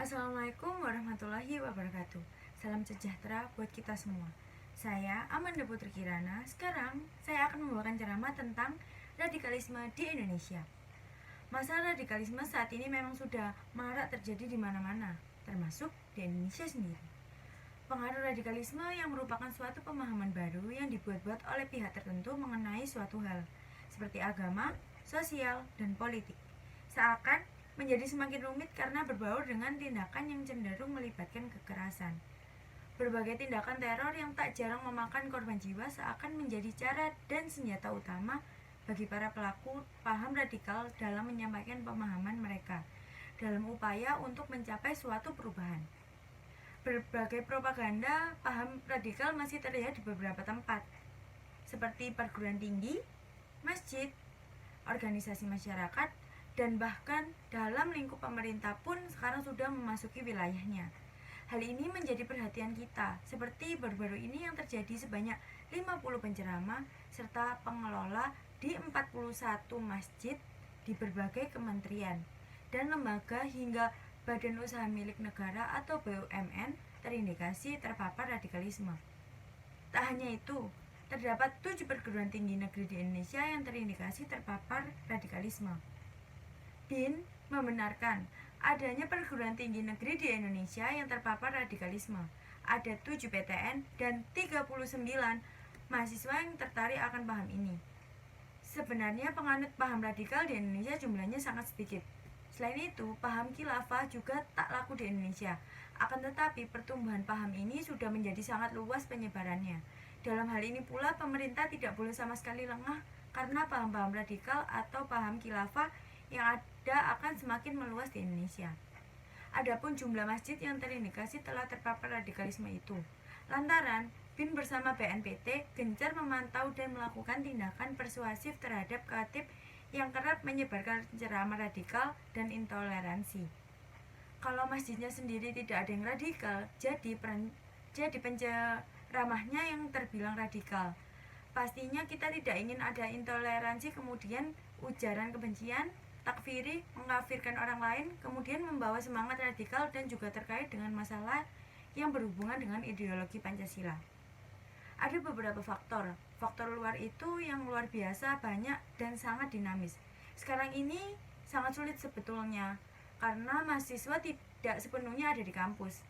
Assalamualaikum warahmatullahi wabarakatuh. Salam sejahtera buat kita semua. Saya Amanda Putri Kirana. Sekarang saya akan membawakan ceramah tentang radikalisme di Indonesia. Masalah radikalisme saat ini memang sudah marak terjadi di mana-mana, termasuk di Indonesia sendiri. Pengaruh radikalisme yang merupakan suatu pemahaman baru yang dibuat-buat oleh pihak tertentu mengenai suatu hal, seperti agama, sosial, dan politik. Seakan menjadi semakin rumit karena berbaur dengan tindakan yang cenderung melibatkan kekerasan. Berbagai tindakan teror yang tak jarang memakan korban jiwa seakan menjadi cara dan senjata utama bagi para pelaku paham radikal dalam menyampaikan pemahaman mereka dalam upaya untuk mencapai suatu perubahan. Berbagai propaganda paham radikal masih terlihat di beberapa tempat, seperti perguruan tinggi, masjid, organisasi masyarakat, dan bahkan dalam lingkup pemerintah pun sekarang sudah memasuki wilayahnya. Hal ini menjadi perhatian kita, seperti baru-baru ini yang terjadi sebanyak 50 penceramah serta pengelola di 41 masjid di berbagai kementerian dan lembaga hingga badan usaha milik negara atau BUMN terindikasi terpapar radikalisme. Tak hanya itu, terdapat 7 perguruan tinggi negeri di Indonesia yang terindikasi terpapar radikalisme. BIN membenarkan adanya perguruan tinggi negeri di Indonesia yang terpapar radikalisme. Ada 7 PTN dan 39 mahasiswa yang tertarik akan paham ini. Sebenarnya penganut paham radikal di Indonesia jumlahnya sangat sedikit. Selain itu, paham khilafah juga tak laku di Indonesia. Akan tetapi, pertumbuhan paham ini sudah menjadi sangat luas penyebarannya. Dalam hal ini pula, pemerintah tidak boleh sama sekali lengah karena paham-paham radikal atau paham khilafah yang ada akan semakin meluas di Indonesia. Adapun jumlah masjid yang terindikasi telah terpapar radikalisme itu. Lantaran BIN bersama BNPT gencar memantau dan melakukan tindakan persuasif terhadap khatib yang kerap menyebarkan ceramah radikal dan intoleransi. Kalau masjidnya sendiri tidak ada yang radikal, jadi penceramahnya yang terbilang radikal. Pastinya kita tidak ingin ada intoleransi, kemudian ujaran kebencian, takfiri, mengkafirkan orang lain, kemudian membawa semangat radikal dan juga terkait dengan masalah yang berhubungan dengan ideologi Pancasila. Ada beberapa faktor luar itu yang luar biasa banyak dan sangat dinamis. Sekarang ini sangat sulit sebetulnya, karena mahasiswa tidak sepenuhnya ada di kampus.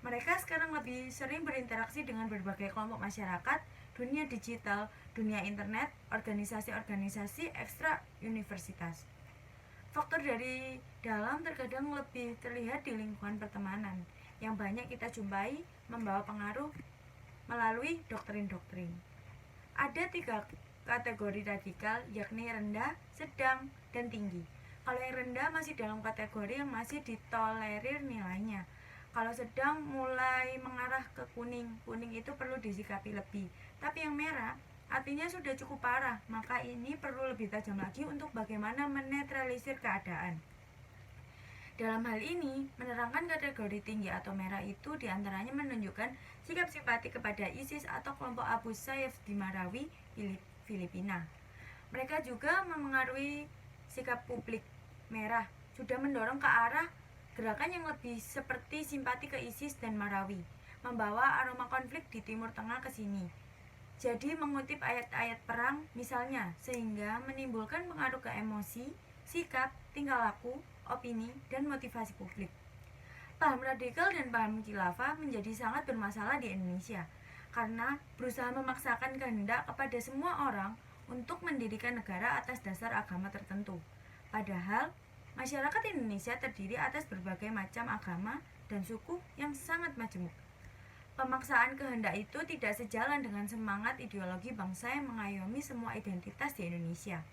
Mereka sekarang lebih sering berinteraksi dengan berbagai kelompok masyarakat, dunia digital, dunia internet, organisasi-organisasi ekstra universitas. Faktor dari dalam terkadang lebih terlihat di lingkungan pertemanan, yang banyak kita jumpai membawa pengaruh melalui doktrin-doktrin. Ada 3 kategori radikal, yakni rendah, sedang, dan tinggi. Kalau yang rendah masih dalam kategori yang masih ditolerir nilainya. Kalau sedang mulai mengarah ke kuning itu perlu disikapi lebih. Tapi yang merah artinya sudah cukup parah, maka ini perlu lebih tajam lagi untuk bagaimana menetralisir keadaan. Dalam hal ini, menerangkan kategori tinggi atau merah itu diantaranya menunjukkan sikap simpati kepada ISIS atau kelompok Abu Sayyaf di Marawi, Filipina. Mereka juga memengaruhi sikap publik. Merah sudah mendorong ke arah gerakan yang lebih seperti simpati ke ISIS dan Marawi, membawa aroma konflik di Timur Tengah ke sini. Jadi mengutip ayat-ayat perang misalnya, sehingga menimbulkan pengaruh ke emosi, sikap, tingkah laku, opini, dan motivasi publik. Paham radikal dan paham khilafah menjadi sangat bermasalah di Indonesia karena berusaha memaksakan kehendak kepada semua orang untuk mendirikan negara atas dasar agama tertentu. Padahal masyarakat Indonesia terdiri atas berbagai macam agama dan suku yang sangat majemuk. Pemaksaan kehendak itu tidak sejalan dengan semangat ideologi bangsa yang mengayomi semua identitas di Indonesia.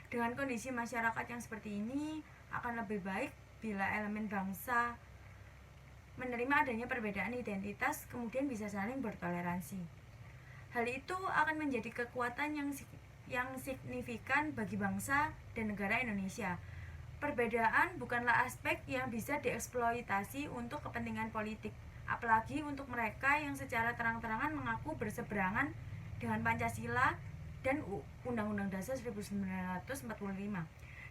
Dengan kondisi masyarakat yang seperti ini, akan lebih baik bila elemen bangsa menerima adanya perbedaan identitas, kemudian bisa saling bertoleransi. Hal itu akan menjadi kekuatan yang signifikan bagi bangsa dan negara Indonesia. Perbedaan bukanlah aspek yang bisa dieksploitasi untuk kepentingan politik, apalagi untuk mereka yang secara terang-terangan mengaku berseberangan dengan Pancasila dan Undang-Undang Dasar 1945.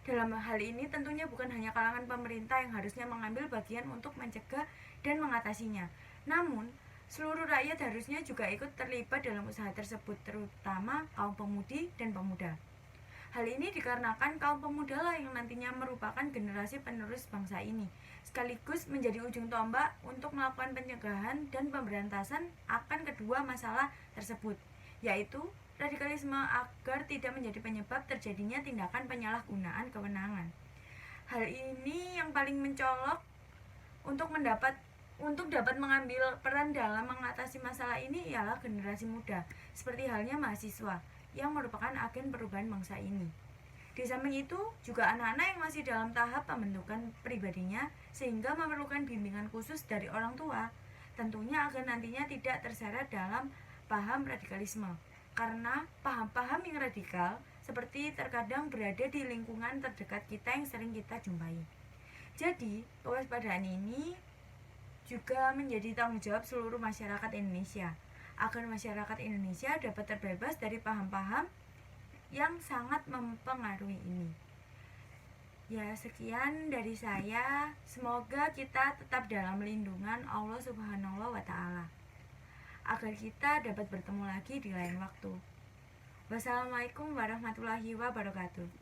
Dalam hal ini tentunya bukan hanya kalangan pemerintah yang harusnya mengambil bagian untuk mencegah dan mengatasinya, namun seluruh rakyat harusnya juga ikut terlibat dalam usaha tersebut, terutama kaum pemudi dan pemuda. Hal ini dikarenakan kaum pemuda lah yang nantinya merupakan generasi penerus bangsa ini, sekaligus menjadi ujung tombak untuk melakukan pencegahan dan pemberantasan akan kedua masalah tersebut, yaitu radikalisme agar tidak menjadi penyebab terjadinya tindakan penyalahgunaan kewenangan. Hal ini yang paling mencolok untuk dapat mengambil peran dalam mengatasi masalah ini ialah generasi muda, seperti halnya mahasiswa yang merupakan agen perubahan bangsa ini. Di samping itu, juga anak-anak yang masih dalam tahap pembentukan pribadinya sehingga memerlukan bimbingan khusus dari orang tua, tentunya agar nantinya tidak terseret dalam paham radikalisme. Karena paham-paham yang radikal seperti terkadang berada di lingkungan terdekat kita yang sering kita jumpai. Jadi, kewaspadaan ini juga menjadi tanggung jawab seluruh masyarakat Indonesia, agar masyarakat Indonesia dapat terbebas dari paham-paham yang sangat mempengaruhi ini. Ya, sekian dari saya. Semoga kita tetap dalam lindungan Allah Subhanahu wa Ta'ala, agar kita dapat bertemu lagi di lain waktu. Wassalamualaikum warahmatullahi wabarakatuh.